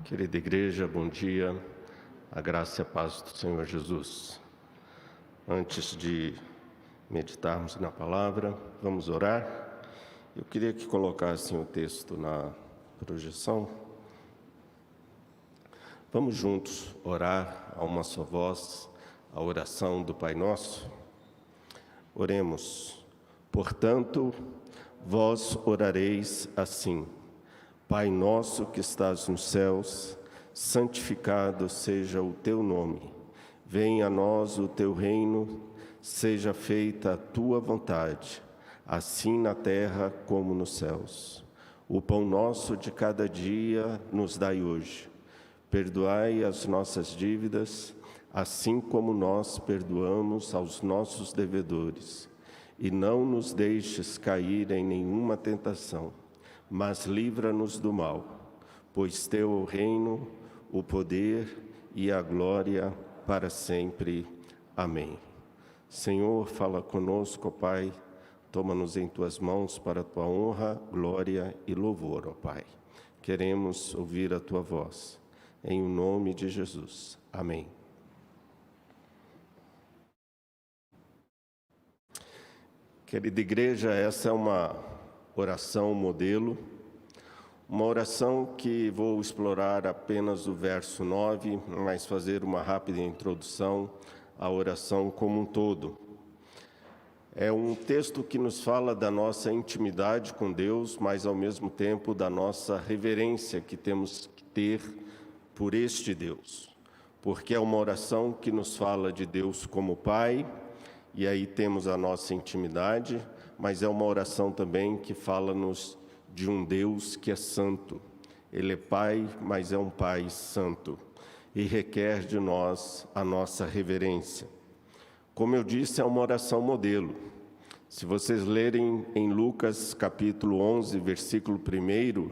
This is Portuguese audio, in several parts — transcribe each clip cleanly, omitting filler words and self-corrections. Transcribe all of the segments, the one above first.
Querida igreja, bom dia, a graça e a paz do Senhor Jesus. Antes de meditarmos na palavra, vamos orar. Eu queria que colocassem o texto na projeção. Vamos juntos orar a uma só voz, a oração do Pai Nosso. Oremos. Portanto, vós orareis assim: Pai nosso que estás nos céus, santificado seja o teu nome. Venha a nós o teu reino, seja feita a tua vontade, assim na terra como nos céus. O pão nosso de cada dia nos dai hoje. Perdoai as nossas dívidas, assim como nós perdoamos aos nossos devedores. E não nos deixes cair em nenhuma tentação, mas livra-nos do mal, pois teu é o reino, o poder e a glória para sempre. Amém. Senhor, fala conosco, ó Pai, toma-nos em tuas mãos para a tua honra, glória e louvor, ó Pai. Queremos ouvir a tua voz, em nome de Jesus. Amém. Querida igreja, essa é uma oração modelo, uma oração que vou explorar apenas o verso 9, mas fazer uma rápida introdução à oração como um todo. É um texto que nos fala da nossa intimidade com Deus, mas ao mesmo tempo da nossa reverência que temos que ter por este Deus. Porque é uma oração que nos fala de Deus como Pai, e aí temos a nossa intimidade, mas é uma oração também que fala-nos de um Deus que é santo. Ele é Pai, mas é um Pai santo, e requer de nós a nossa reverência. Como eu disse, é uma oração modelo. Se vocês lerem em Lucas capítulo 11, versículo 1,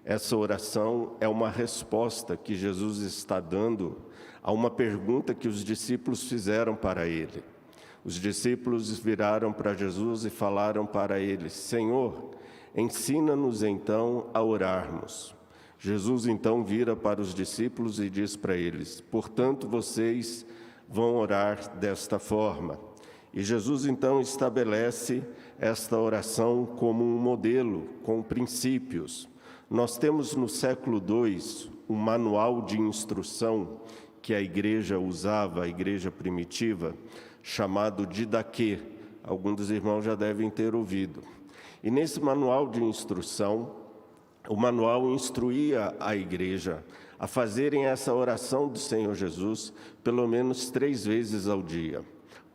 essa oração é uma resposta que Jesus está dando a uma pergunta que os discípulos fizeram para ele. Os discípulos viraram para Jesus e falaram para ele: Senhor, ensina-nos então a orarmos. Jesus então vira para os discípulos e diz para eles: portanto, vocês vão orar desta forma. E Jesus então estabelece esta oração como um modelo, com princípios. Nós temos no século II um manual de instrução que a igreja usava, a igreja primitiva, chamado Didaquê. Alguns dos irmãos já devem ter ouvido. E nesse manual de instrução, o manual instruía a igreja a fazerem essa oração do Senhor Jesus pelo menos 3 vezes ao dia.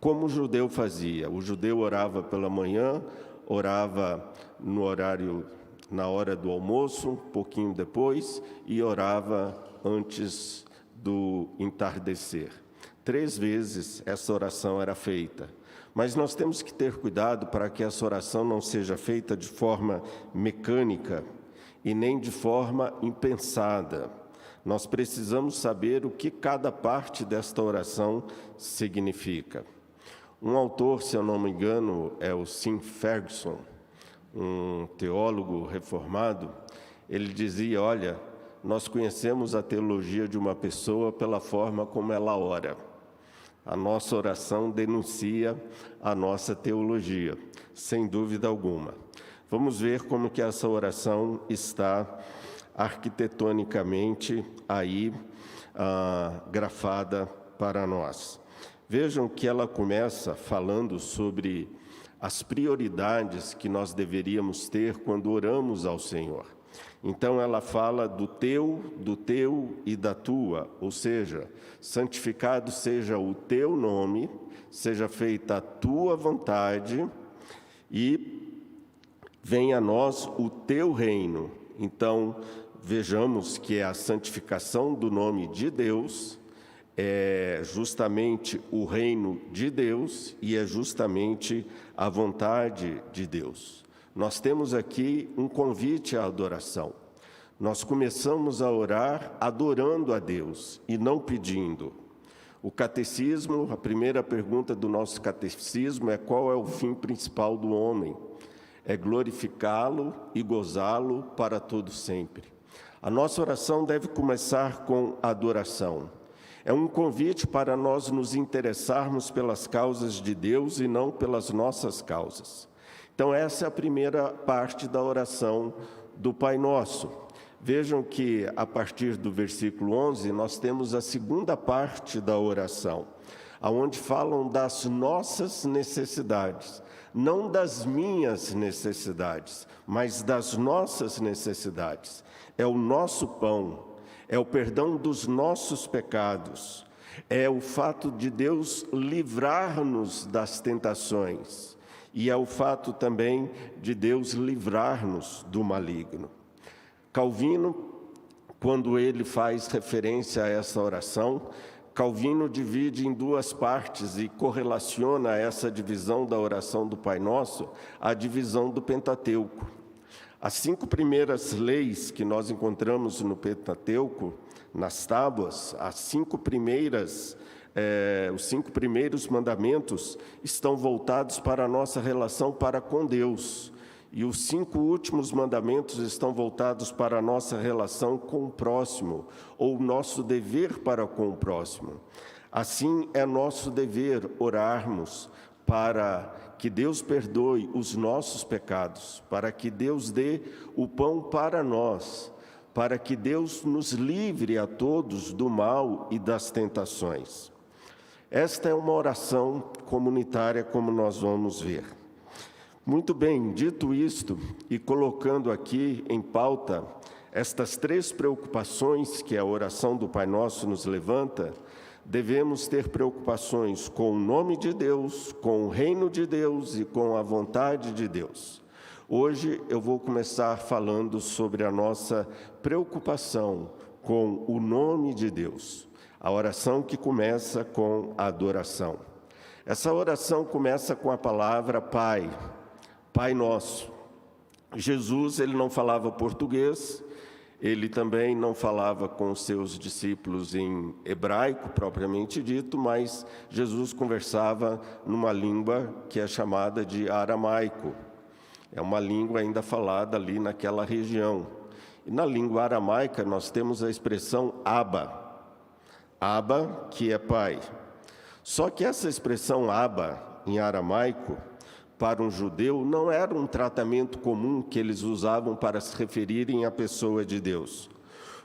Como o judeu fazia? O judeu orava pela manhã, orava na hora do almoço, um pouquinho depois, e orava antes do entardecer. 3 vezes essa oração era feita. Mas nós temos que ter cuidado para que essa oração não seja feita de forma mecânica e nem de forma impensada. Nós precisamos saber o que cada parte desta oração significa. Um autor, se eu não me engano, é o Sim Ferguson, um teólogo reformado. Ele dizia: olha, nós conhecemos a teologia de uma pessoa pela forma como ela ora. A nossa oração denuncia a nossa teologia, sem dúvida alguma. Vamos ver como que essa oração está arquitetonicamente aí grafada para nós. Vejam que ela começa falando sobre as prioridades que nós deveríamos ter quando oramos ao Senhor. Então ela fala do teu e da tua, ou seja, santificado seja o teu nome, seja feita a tua vontade e venha a nós o teu reino. Então vejamos que a santificação do nome de Deus é justamente o reino de Deus e é justamente a vontade de Deus. Nós temos aqui um convite à adoração. Nós começamos a orar adorando a Deus e não pedindo. O catecismo, a primeira pergunta do nosso catecismo é: qual é o fim principal do homem? É glorificá-lo e gozá-lo para todo sempre. A nossa oração deve começar com adoração. É um convite para nós nos interessarmos pelas causas de Deus e não pelas nossas causas. Então, essa é a primeira parte da oração do Pai Nosso. Vejam que, a partir do versículo 11, nós temos a segunda parte da oração, onde falam das nossas necessidades, não das minhas necessidades, mas das nossas necessidades. É o nosso pão, é o perdão dos nossos pecados, é o fato de Deus livrar-nos das tentações, e é o fato também de Deus livrar-nos do maligno. Calvino, quando ele faz referência a essa oração, Calvino divide em duas partes e correlaciona essa divisão da oração do Pai Nosso à divisão do Pentateuco. As 5 primeiras leis que nós encontramos no Pentateuco, nas tábuas, os 5 primeiros mandamentos estão voltados para a nossa relação para com Deus. E os 5 últimos mandamentos estão voltados para a nossa relação com o próximo, ou o nosso dever para com o próximo. Assim, é nosso dever orarmos para que Deus perdoe os nossos pecados, para que Deus dê o pão para nós, para que Deus nos livre a todos do mal e das tentações. Esta é uma oração comunitária, como nós vamos ver. Muito bem, dito isto, e colocando aqui em pauta estas 3 preocupações que a oração do Pai Nosso nos levanta, devemos ter preocupações com o nome de Deus, com o reino de Deus e com a vontade de Deus. Hoje eu vou começar falando sobre a nossa preocupação com o nome de Deus, a oração que começa com a adoração. Essa oração começa com a palavra Pai, Pai Nosso. Jesus, ele não falava português, ele também não falava com os seus discípulos em hebraico, propriamente dito, mas Jesus conversava numa língua que é chamada de aramaico. É uma língua ainda falada ali naquela região. E na língua aramaica nós temos a expressão Abba. Abba, que é pai. Só que essa expressão Abba, em aramaico, para um judeu, não era um tratamento comum que eles usavam para se referirem à pessoa de Deus.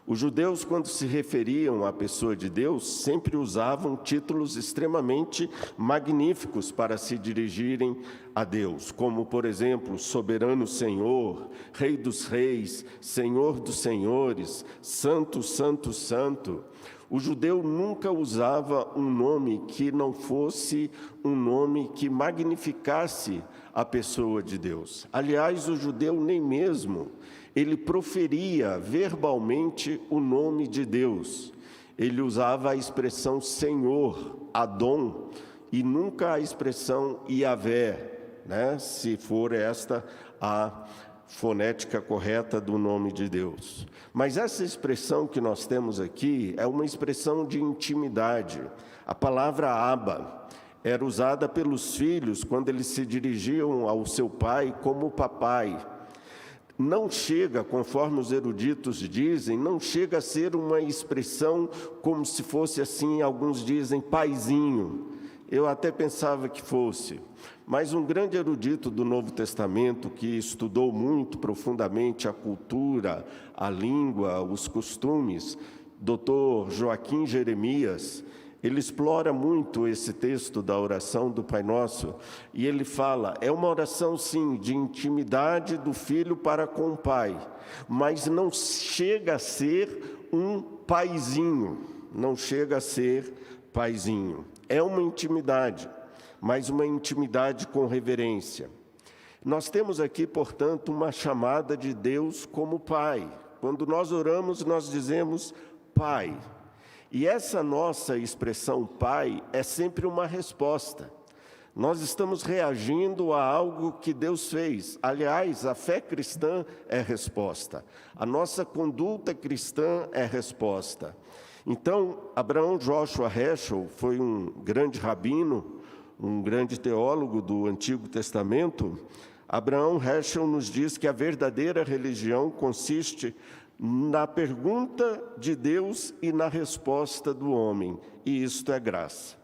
Os judeus, quando se referiam à pessoa de Deus, sempre usavam títulos extremamente magníficos para se dirigirem a Deus, como, por exemplo, Soberano Senhor, Rei dos Reis, Senhor dos Senhores, Santo, Santo, Santo. O judeu nunca usava um nome que não fosse um nome que magnificasse a pessoa de Deus. Aliás, o judeu nem mesmo ele proferia verbalmente o nome de Deus. Ele usava a expressão Senhor, Adon, e nunca a expressão Yahvé, né? Se for esta a fonética correta do nome de Deus. Mas essa expressão que nós temos aqui é uma expressão de intimidade. A palavra Abba era usada pelos filhos quando eles se dirigiam ao seu pai como papai. Não chega, conforme os eruditos dizem, não chega a ser uma expressão como se fosse assim, alguns dizem, paizinho. Eu até pensava que fosse. Mas um grande erudito do Novo Testamento, que estudou muito profundamente a cultura, a língua, os costumes, Dr. Joaquim Jeremias, ele explora muito esse texto da oração do Pai Nosso, e ele fala, é uma oração sim, de intimidade do filho para com o pai, mas não chega a ser um paizinho, não chega a ser paizinho. É uma intimidade, mas uma intimidade com reverência. Nós temos aqui, portanto, uma chamada de Deus como Pai. Quando nós oramos, nós dizemos Pai. E essa nossa expressão Pai é sempre uma resposta. Nós estamos reagindo a algo que Deus fez. Aliás, a fé cristã é resposta. A nossa conduta cristã é resposta. Então, Abraham Joshua Heschel foi um grande rabino, um grande teólogo do Antigo Testamento. Abraham Heschel nos diz que a verdadeira religião consiste na pergunta de Deus e na resposta do homem, e isto é graça.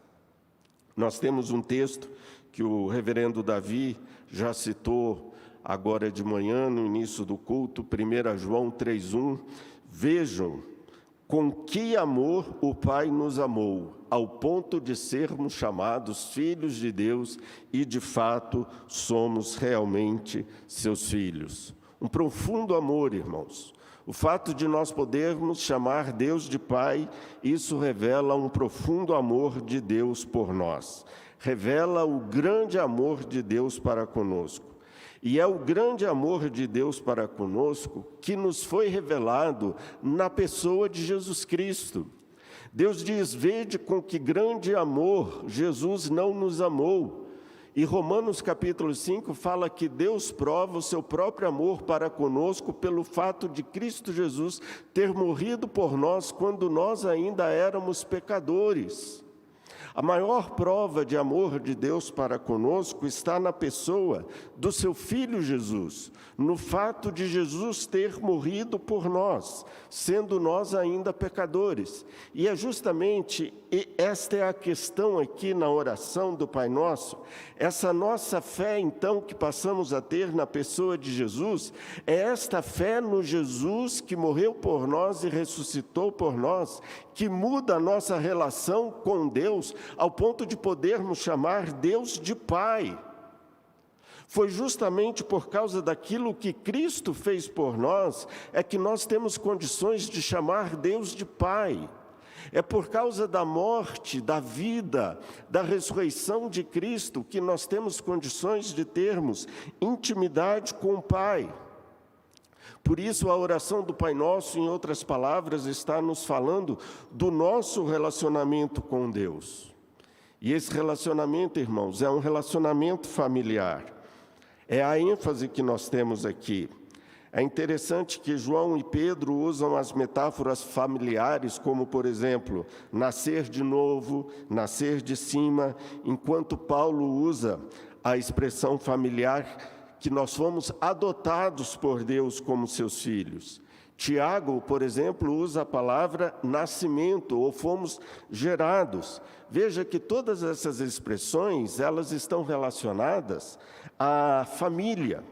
Nós temos um texto que o reverendo Davi já citou agora de manhã, no início do culto, 1 João 3,1. Vejam com que amor o Pai nos amou, ao ponto de sermos chamados filhos de Deus, e de fato somos realmente seus filhos. Um profundo amor, irmãos. O fato de nós podermos chamar Deus de Pai, isso revela um profundo amor de Deus por nós. Revela o grande amor de Deus para conosco. E é o grande amor de Deus para conosco que nos foi revelado na pessoa de Jesus Cristo. Deus diz: vede com que grande amor Jesus não nos amou. E Romanos capítulo 5 fala que Deus prova o seu próprio amor para conosco pelo fato de Cristo Jesus ter morrido por nós quando nós ainda éramos pecadores. A maior prova de amor de Deus para conosco está na pessoa do seu Filho Jesus, no fato de Jesus ter morrido por nós, sendo nós ainda pecadores. E é justamente esta é a questão aqui na oração do Pai Nosso. Essa nossa fé, então, que passamos a ter na pessoa de Jesus, é esta fé no Jesus que morreu por nós e ressuscitou por nós, que muda a nossa relação com Deus, ao ponto de podermos chamar Deus de Pai. Foi justamente por causa daquilo que Cristo fez por nós, é que nós temos condições de chamar Deus de Pai. É por causa da morte, da vida, da ressurreição de Cristo, que nós temos condições de termos intimidade com o Pai. Por isso, a oração do Pai Nosso, em outras palavras, está nos falando do nosso relacionamento com Deus. E esse relacionamento, irmãos, é um relacionamento familiar. É a ênfase que nós temos aqui. É interessante que João e Pedro usam as metáforas familiares, como, por exemplo, nascer de novo, nascer de cima, enquanto Paulo usa a expressão familiar que nós fomos adotados por Deus como seus filhos. Tiago, por exemplo, usa a palavra nascimento, ou fomos gerados. Veja que todas essas expressões, elas estão relacionadas à família.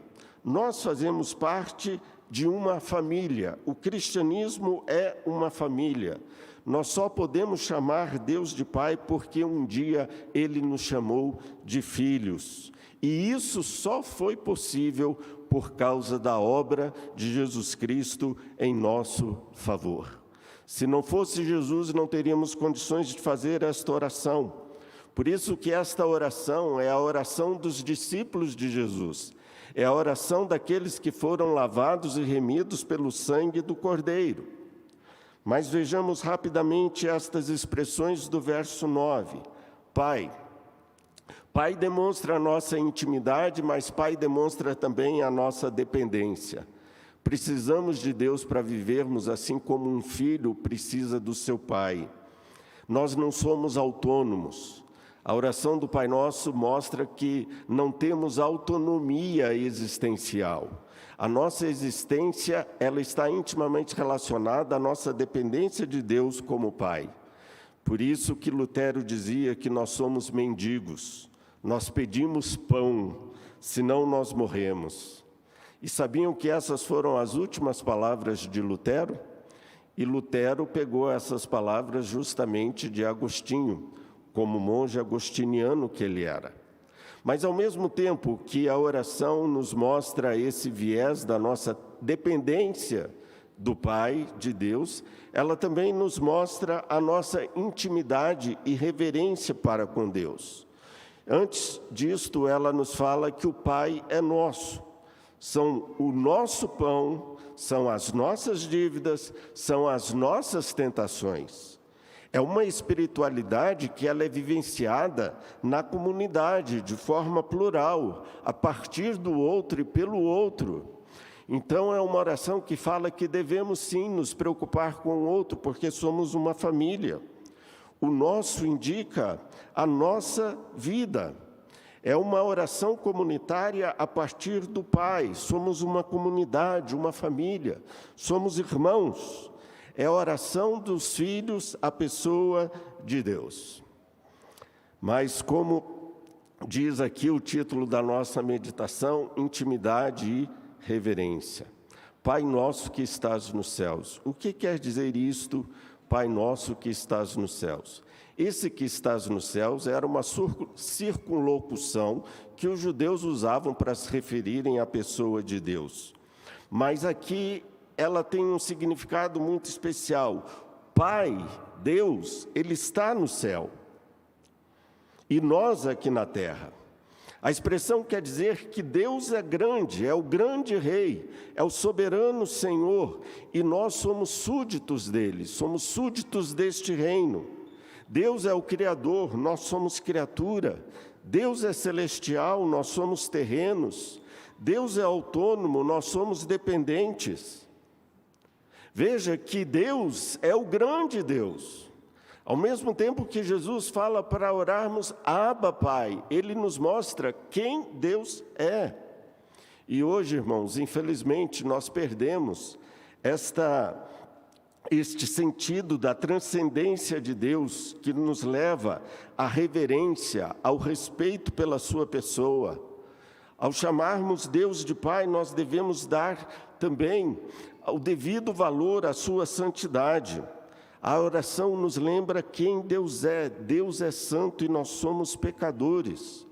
Nós fazemos parte de uma família. O cristianismo é uma família. Nós só podemos chamar Deus de Pai porque um dia Ele nos chamou de filhos. E isso só foi possível por causa da obra de Jesus Cristo em nosso favor. Se não fosse Jesus, não teríamos condições de fazer esta oração. Por isso que esta oração é a oração dos discípulos de Jesus. É a oração daqueles que foram lavados e remidos pelo sangue do Cordeiro. Mas vejamos rapidamente estas expressões do verso 9. Pai. Pai demonstra a nossa intimidade, mas Pai demonstra também a nossa dependência. Precisamos de Deus para vivermos assim como um filho precisa do seu pai. Nós não somos autônomos. A oração do Pai Nosso mostra que não temos autonomia existencial. A nossa existência, ela está intimamente relacionada à nossa dependência de Deus como Pai. Por isso que Lutero dizia que nós somos mendigos. Nós pedimos pão, senão nós morremos. E sabiam que essas foram as últimas palavras de Lutero? E Lutero pegou essas palavras justamente de Agostinho, como monge agostiniano que ele era. Mas, ao mesmo tempo que a oração nos mostra esse viés da nossa dependência do Pai, de Deus, ela também nos mostra a nossa intimidade e reverência para com Deus. Antes disto, ela nos fala que o Pai é nosso. São o nosso pão, são as nossas dívidas, são as nossas tentações. É uma espiritualidade que ela é vivenciada na comunidade, de forma plural, a partir do outro e pelo outro. Então, é uma oração que fala que devemos sim nos preocupar com o outro, porque somos uma família. O nosso indica a nossa vida. É uma oração comunitária a partir do Pai. Somos uma comunidade, uma família, somos irmãos. É a oração dos filhos à pessoa de Deus. Mas como diz aqui o título da nossa meditação, intimidade e reverência. Pai nosso que estás nos céus. O que quer dizer isto, Pai nosso que estás nos céus? Esse que estás nos céus era uma circunlocução que os judeus usavam para se referirem à pessoa de Deus. Mas aqui ela tem um significado muito especial. Pai, Deus, Ele está no céu. E nós aqui na terra. A expressão quer dizer que Deus é grande, é o grande Rei, é o soberano Senhor, e nós somos súditos dele, somos súditos deste reino. Deus é o Criador, nós somos criatura. Deus é celestial, nós somos terrenos. Deus é autônomo, nós somos dependentes. Veja que Deus é o grande Deus. Ao mesmo tempo que Jesus fala para orarmos, Abba, Pai, Ele nos mostra quem Deus é. E hoje, irmãos, infelizmente, nós perdemos este sentido da transcendência de Deus que nos leva à reverência, ao respeito pela sua pessoa. Ao chamarmos Deus de Pai, nós devemos dar também o devido valor à sua santidade. A oração nos lembra quem Deus é santo e nós somos pecadores.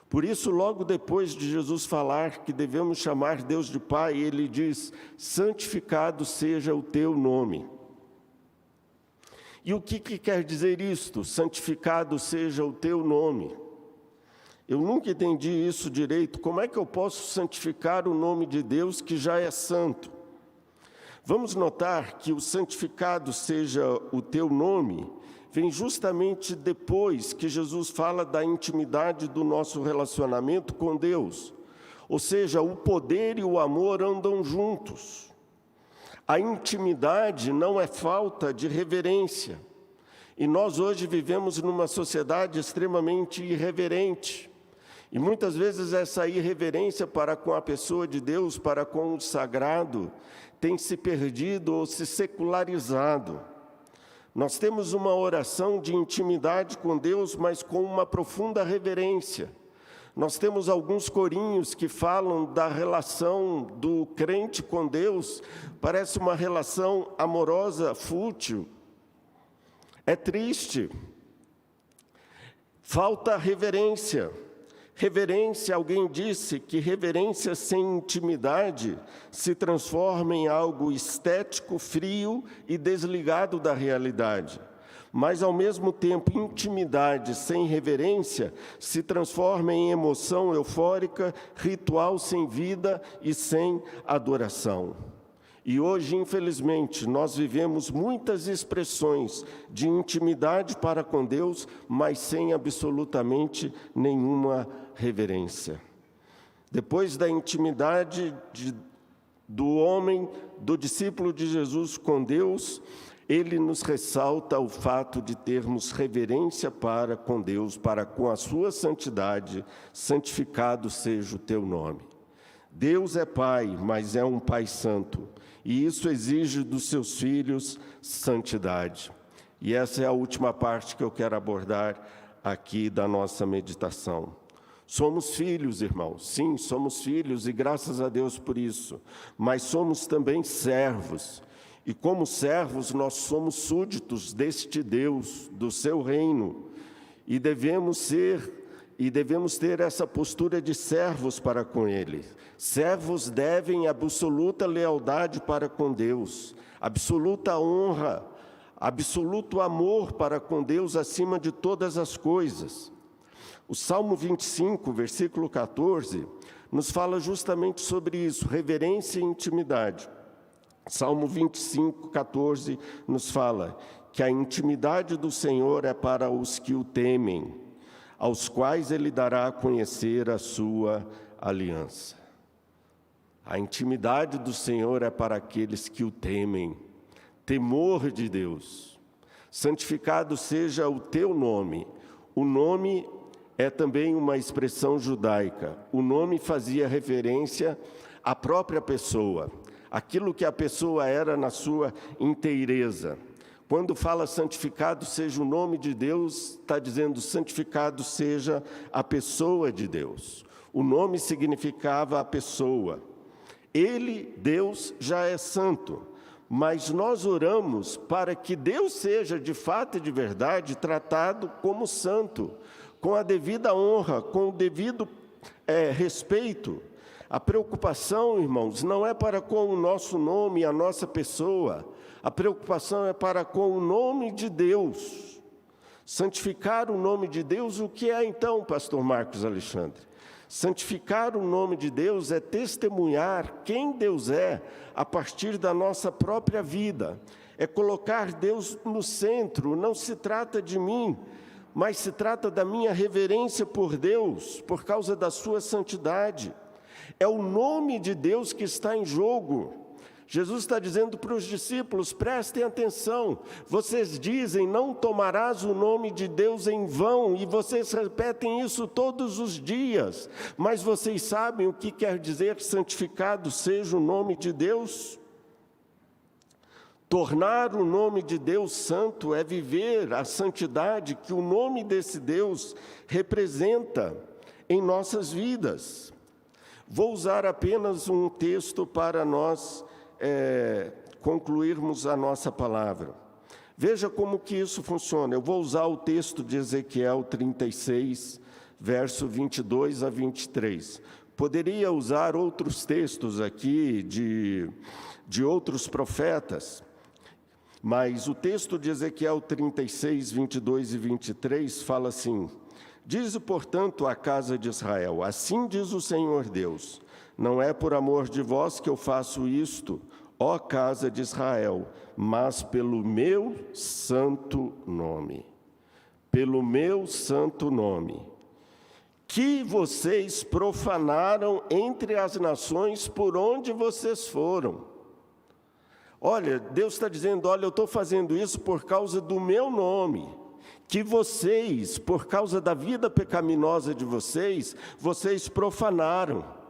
Por isso, logo depois de Jesus falar que devemos chamar Deus de Pai, Ele diz, santificado seja o teu nome. E o que quer dizer isto? Santificado seja o teu nome. Eu nunca entendi isso direito. Como é que eu posso santificar o nome de Deus que já é santo? Vamos notar que o santificado seja o teu nome vem justamente depois que Jesus fala da intimidade do nosso relacionamento com Deus. Ou seja, o poder e o amor andam juntos. A intimidade não é falta de reverência. E nós hoje vivemos numa sociedade extremamente irreverente. E muitas vezes essa irreverência para com a pessoa de Deus, para com o sagrado, tem se perdido ou se secularizado. Nós temos uma oração de intimidade com Deus, mas com uma profunda reverência. Nós temos alguns corinhos que falam da relação do crente com Deus, parece uma relação amorosa, fútil. É triste. Falta reverência. Reverência, alguém disse que reverência sem intimidade se transforma em algo estético, frio e desligado da realidade. Mas, ao mesmo tempo, intimidade sem reverência se transforma em emoção eufórica, ritual sem vida e sem adoração. E hoje, infelizmente, nós vivemos muitas expressões de intimidade para com Deus, mas sem absolutamente nenhuma reverência. Depois da intimidade do homem, do discípulo de Jesus com Deus, ele nos ressalta o fato de termos reverência para com Deus, para com a sua santidade, santificado seja o teu nome. Deus é Pai, mas é um Pai santo, e isso exige dos seus filhos santidade. E essa é a última parte que eu quero abordar aqui da nossa meditação. Somos filhos, irmãos, sim, somos filhos, e graças a Deus por isso, mas somos também servos. E como servos, nós somos súditos deste Deus, do seu reino, e devemos ter essa postura de servos para com Ele. Servos devem absoluta lealdade para com Deus, absoluta honra, absoluto amor para com Deus acima de todas as coisas. O Salmo 25, versículo 14, nos fala justamente sobre isso, reverência e intimidade. Salmo 25, 14, nos fala que a intimidade do Senhor é para os que o temem, aos quais Ele dará a conhecer a sua aliança. A intimidade do Senhor é para aqueles que o temem, temor de Deus. Santificado seja o teu nome. O nome é também uma expressão judaica. O nome fazia referência à própria pessoa, aquilo que a pessoa era na sua inteireza. Quando fala santificado seja o nome de Deus, está dizendo santificado seja a pessoa de Deus. O nome significava a pessoa. Ele, Deus, já é santo, mas nós oramos para que Deus seja de fato e de verdade tratado como santo, com a devida honra, com o devido respeito. A preocupação, irmãos, não é para com o nosso nome e a nossa pessoa. A preocupação é para com o nome de Deus. Santificar o nome de Deus, o que é então, pastor Marcos Alexandre? Santificar o nome de Deus é testemunhar quem Deus é a partir da nossa própria vida. É colocar Deus no centro. Não se trata de mim, mas se trata da minha reverência por Deus, por causa da sua santidade. É o nome de Deus que está em jogo. Jesus está dizendo para os discípulos, prestem atenção, vocês dizem, não tomarás o nome de Deus em vão, e vocês repetem isso todos os dias, mas vocês sabem o que quer dizer santificado seja o nome de Deus? Tornar o nome de Deus santo é viver a santidade que o nome desse Deus representa em nossas vidas. Vou usar apenas um texto para nós concluirmos a nossa palavra. Veja como que isso funciona. Eu vou usar o texto de Ezequiel 36, verso 22 a 23. Poderia usar outros textos aqui de outros profetas, mas o texto de Ezequiel 36, 22 e 23 fala assim: dize, portanto, à casa de Israel, assim diz o Senhor Deus, não é por amor de vós que eu faço isto, ó casa de Israel, mas pelo meu santo nome. Pelo meu santo nome, que vocês profanaram entre as nações por onde vocês foram. Olha, Deus está dizendo, olha, eu estou fazendo isso por causa do meu nome, que vocês, por causa da vida pecaminosa de vocês, vocês profanaram.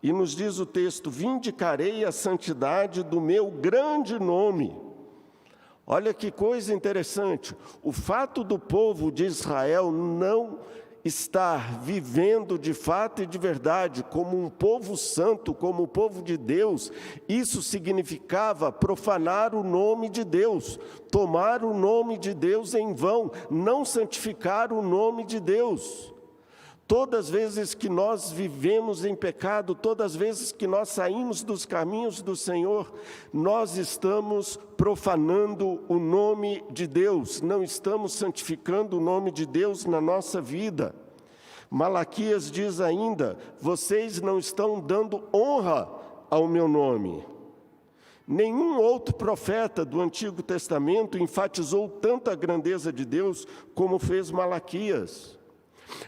E nos diz o texto, vindicarei a santidade do meu grande nome. Olha que coisa interessante, o fato do povo de Israel não estar vivendo de fato e de verdade como um povo santo, como o povo de Deus, isso significava profanar o nome de Deus, tomar o nome de Deus em vão, não santificar o nome de Deus. Todas as vezes que nós vivemos em pecado, todas as vezes que nós saímos dos caminhos do Senhor, nós estamos profanando o nome de Deus, não estamos santificando o nome de Deus na nossa vida. Malaquias diz ainda, vocês não estão dando honra ao meu nome. Nenhum outro profeta do Antigo Testamento enfatizou tanto a grandeza de Deus como fez Malaquias.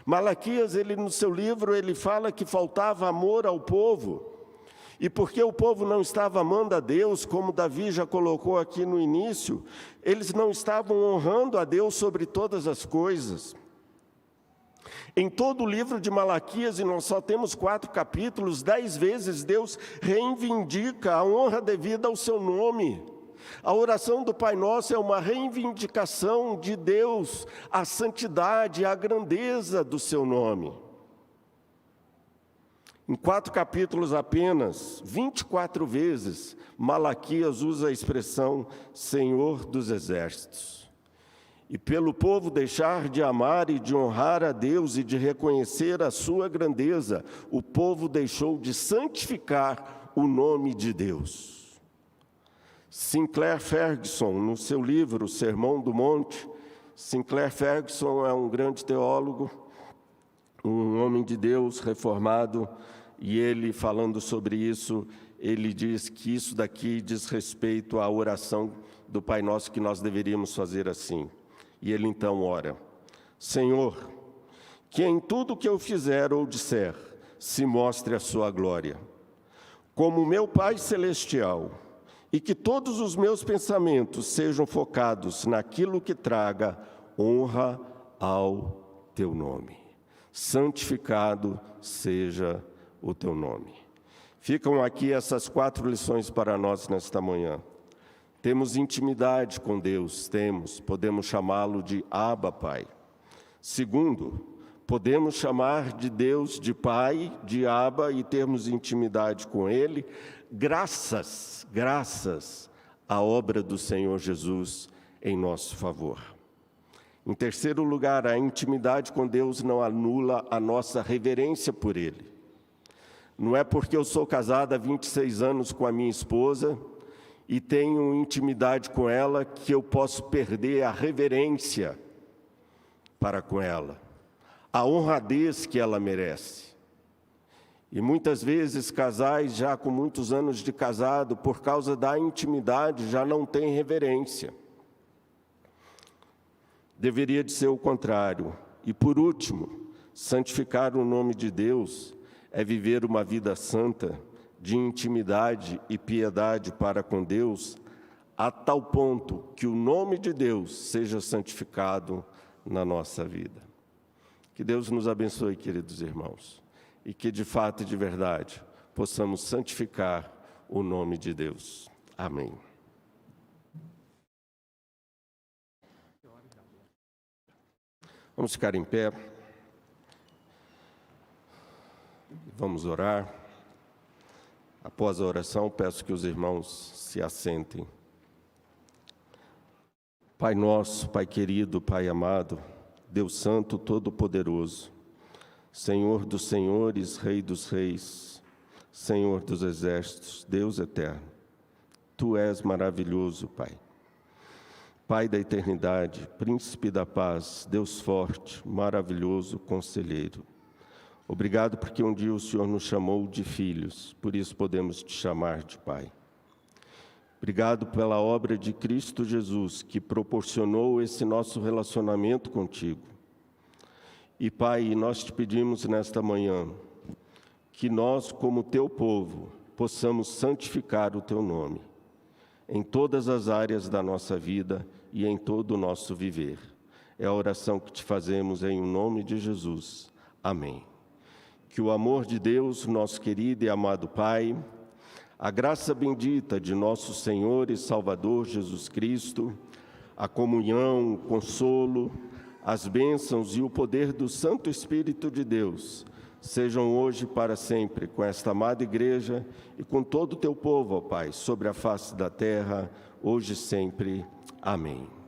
Malaquias, no seu livro, ele fala que faltava amor ao povo, e porque o povo não estava amando a Deus, como Davi já colocou aqui no início, eles não estavam honrando a Deus sobre todas as coisas. Em todo o livro de Malaquias, e nós só temos 4 capítulos, 10 vezes Deus reivindica a honra devida ao seu nome. A oração do Pai Nosso é uma reivindicação de Deus, a santidade, a grandeza do seu nome. Em 4 capítulos apenas, 24 vezes, Malaquias usa a expressão Senhor dos Exércitos. E pelo povo deixar de amar e de honrar a Deus e de reconhecer a sua grandeza, o povo deixou de santificar o nome de Deus. Sinclair Ferguson, no seu livro Sermão do Monte, Sinclair Ferguson é um grande teólogo, um homem de Deus reformado, e ele, falando sobre isso, ele diz que isso daqui diz respeito à oração do Pai Nosso, que nós deveríamos fazer assim. E ele então ora, Senhor, que em tudo que eu fizer ou disser, se mostre a sua glória, como meu Pai Celestial, e que todos os meus pensamentos sejam focados naquilo que traga honra ao teu nome. santificado seja o teu nome. Ficam aqui essas 4 lições para nós nesta manhã. Temos intimidade com Deus, podemos chamá-lo de Abba, Pai. Segundo, podemos chamar de Deus de Pai, de Abba, e termos intimidade com Ele, graças à obra do Senhor Jesus em nosso favor. Em terceiro lugar, a intimidade com Deus não anula a nossa reverência por Ele. Não é porque eu sou casado há 26 anos com a minha esposa e tenho intimidade com ela que eu posso perder a reverência para com ela, a honradez que ela merece. E muitas vezes casais já com muitos anos de casado, por causa da intimidade, já não têm reverência. Deveria de ser o contrário. E por último, santificar o nome de Deus é viver uma vida santa, de intimidade e piedade para com Deus, a tal ponto que o nome de Deus seja santificado na nossa vida. Que Deus nos abençoe, queridos irmãos, e que de fato e de verdade possamos santificar o nome de Deus. Amém. Vamos ficar em pé. Vamos orar. Após a oração, peço que os irmãos se assentem. Pai nosso, Pai querido, Pai amado, Deus Santo Todo-Poderoso, Senhor dos senhores, Rei dos reis, Senhor dos exércitos, Deus eterno, Tu és maravilhoso, Pai. Pai da eternidade, Príncipe da paz, Deus forte, maravilhoso, conselheiro. Obrigado porque um dia o Senhor nos chamou de filhos, por isso podemos te chamar de Pai. Obrigado pela obra de Cristo Jesus, que proporcionou esse nosso relacionamento contigo. E, Pai, nós te pedimos nesta manhã que nós, como teu povo, possamos santificar o teu nome em todas as áreas da nossa vida e em todo o nosso viver. É a oração que te fazemos em nome de Jesus. Amém. Que o amor de Deus, nosso querido e amado Pai, a graça bendita de nosso Senhor e Salvador Jesus Cristo, a comunhão, o consolo, as bênçãos e o poder do Santo Espírito de Deus sejam hoje e para sempre com esta amada igreja e com todo o teu povo, ó Pai, sobre a face da terra, hoje e sempre. Amém.